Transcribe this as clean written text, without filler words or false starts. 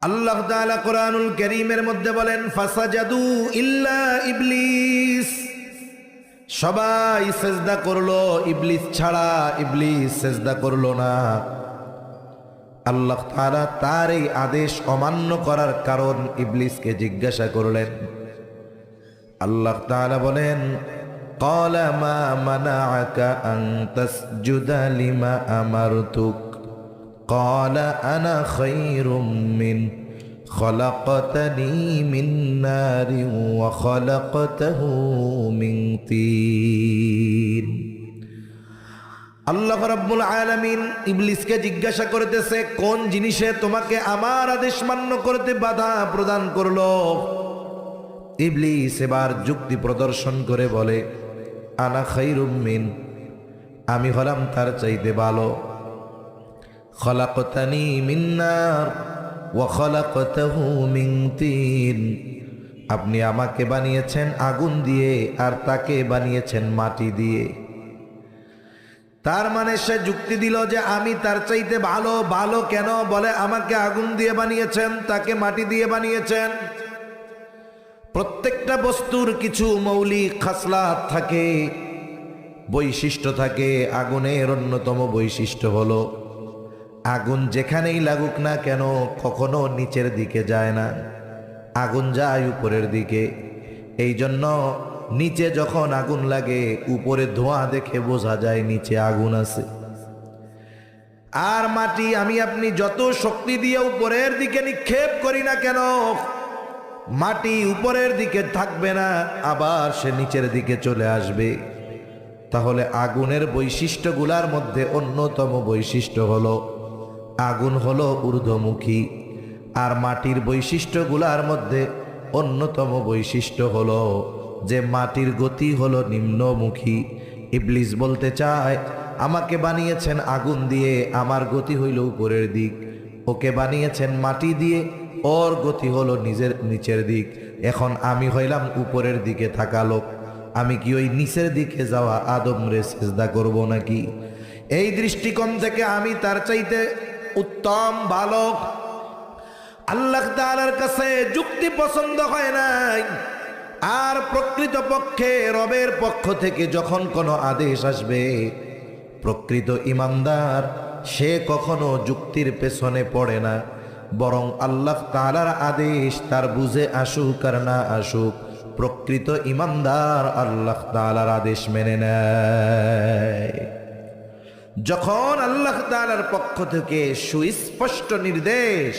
আল্লাহ তাআলা কোরআনুল কারীমের মধ্যে বলেন ফাসাজাদু ইল্লা ইবলিস, সবাই সেজদা করলো ইবলিস ছাড়া। ইবলিস সেজদা করলো না। আল্লাহ তাআলা তার এই আদেশ অমান্য করার কারণ ইবলিসকে জিজ্ঞাসা করলেন। আল্লাহ তাআলা বলেন ক্বালা মা মানাআকা আন তাসজুদা লিমা আমারতুক ক্বালা আনা খায়রুম মিন খলাকতানি মিন নারিন ওয়া খলাকতাহু মিন তিন। আল্লাহ রাব্বুল আলামিন ইবলিসকে জিজ্ঞাসা করতেছে, কোন জিনিসে তোমাকে আমার আদেশ মান্য করতে বাধা প্রদান করলো? ইবলিস এবার যুক্তি প্রদর্শন করে বলে, আনা খায়রুম মিন, আমি হলাম তার চাইতে ভালো। খলাকতানি মিন নার ওয়া খলাকতাহু মিন তিন, আপনি আমাকে বানিয়েছেন আগুন দিয়ে আর তাকে বানিয়েছেন মাটি দিয়ে। তার মানে সে যুক্তি দিল যে আমি তার চাইতে ভালো। ভালো কেন? বলে আমাকে আগুন দিয়ে বানিয়েছেন, তাকে মাটি দিয়ে বানিয়েছেন। প্রত্যেকটা বস্তুর কিছু মৌলিক খাসলাত থাকে, বৈশিষ্ট্য থাকে। আগুনের অন্যতম বৈশিষ্ট্য হলো আগুন যেখানেই লাগুক না কেন কখনো নিচের দিকে যায় না, আগুন যায় উপরের দিকে। এই জন্য নিচে যখন আগুন লাগে উপরে ধোঁয়া দেখে বোঝা যায় নিচে আগুন আছে। আর মাটি আমি আপনি যত শক্তি দিয়ে উপরের দিকে নিক্ষেপ করি না কেন, মাটি উপরের দিকে থাকবে না, আবার সে নিচের দিকে চলে আসবে। তাহলে আগুনের বৈশিষ্ট্যগুলার মধ্যে অন্যতম বৈশিষ্ট্য হলো আগুন হলো ঊর্ধ্বমুখী, আর মাটির বৈশিষ্ট্যগুলার মধ্যে অন্যতম বৈশিষ্ট্য হলো যে মাটির গতি হলো নিম্নমুখী। ইবলিস বলতে চায় আমাকে বানিয়েছেন আগুন দিয়ে, আমার গতি হইল উপরের দিক। ওকে বানিয়েছেন মাটি দিয়ে, ওর গতি হলো নিচের দিক। এখন আমি হইলাম উপরের দিকে থাকা লোক, আমি কি ওই নিচের দিকে যাওয়া আদমরে সিজদা করব নাকি? এই দৃষ্টিকোণ থেকে আমি তার চাইতে উত্তম ভালো। আল্লাহ তাআলার কাছে যুক্তি পছন্দ হয় নাই। আর প্রকৃতপক্ষে রবের পক্ষ থেকে যখন কোনো আদেশ আসবে, প্রকৃত ইমানদার সে কখনো যুক্তির পেছনে পড়ে না, বরং আল্লাহ তাআলার আদেশ তার বুঝে আসুক আর না আসুক, প্রকৃত ইমানদার আল্লাহ তাআলার আদেশ মেনে নেয়। যখন আল্লাহ তাআলার পক্ষ থেকে সুস্পষ্ট নির্দেশ